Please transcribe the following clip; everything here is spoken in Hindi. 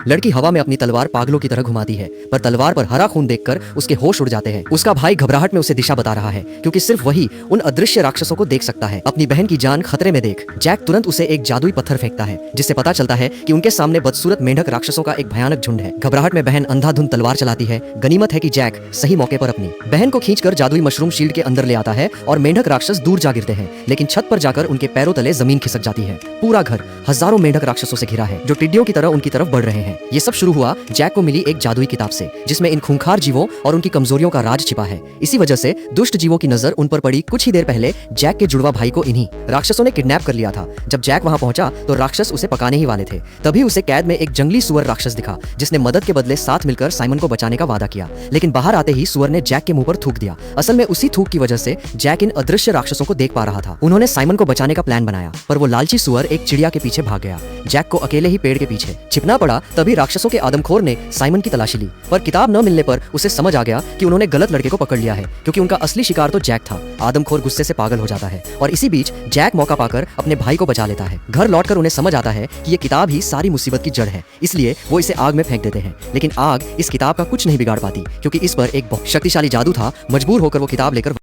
लड़की हवा में अपनी तलवार पागलों की तरह घुमाती है, पर तलवार पर हरा खून देखकर उसके होश उड़ जाते हैं। उसका भाई घबराहट में उसे दिशा बता रहा है, क्योंकि सिर्फ वही उन अदृश्य राक्षसों को देख सकता है। अपनी बहन की जान खतरे में देख जैक तुरंत उसे एक जादुई पत्थर फेंकता है, जिससे पता चलता है कि उनके सामने बदसूरत मेंढक राक्षसों का एक भयानक झुंड है। घबराहट में बहन अंधाधुंध तलवार चलाती है। गनीमत है कि जैक सही मौके पर अपनी बहन को खींचकर जादुई मशरूम शील्ड के अंदर ले आता है और मेंढक राक्षस दूर जा गिरते हैं, लेकिन छत पर जाकर उनके पैरों तले जमीन खिसक जाती है। पूरा घर हजारों मेंढक राक्षसों से घिरा है, जो टिड्डियों की तरह उनकी तरफ बढ़ रहे हैं। ये सब शुरू हुआ जैक को मिली एक जादुई किताब से, जिसमें इन खूंखार जीवों और उनकी कमजोरियों का राज छिपा है। इसी वजह से दुष्ट जीवों की नजर उन पर पड़ी कुछ ही देर पहले जैक के जुड़वा भाई को इन्हीं राक्षसों ने किडनैप कर लिया था। जब जैक वहां पहुंचा तो राक्षस उसे पकाने ही वाले थे। तभी उसे कैद में एक जंगली सुअर राक्षस दिखा, जिसने मदद के बदले साथ मिलकर साइमन को बचाने का वादा किया। लेकिन बाहर आते ही सुअर ने जैक के मुंह पर थूक दिया। असल में उसी थूक की वजह से जैक इन अदृश्य राक्षसों को देख पा रहा था। उन्होंने साइमन को बचाने का प्लान बनाया, पर वो लालची सुअर एक चिड़िया के पीछे भाग गया। जैक को अकेले ही पेड़ के पीछे छिपना पड़ा। तभी राक्षसों के आदमखोर ने साइमन की तलाशी ली, पर किताब न मिलने पर उसे समझ आ गया कि उन्होंने गलत लड़के को पकड़ लिया है, क्योंकि उनका असली शिकार तो जैक था। आदमखोर गुस्से से पागल हो जाता है और इसी बीच जैक मौका पाकर अपने भाई को बचा लेता है। घर लौटकर उन्हें समझ आता है कि ये किताब ही सारी मुसीबत की जड़ है, इसलिए वो इसे आग में फेंक देते हैं। लेकिन आग इस किताब का कुछ नहीं बिगाड़ पाती, क्योंकि इस पर एक बहुत शक्तिशाली जादू था। मजबूर होकर वो किताब लेकर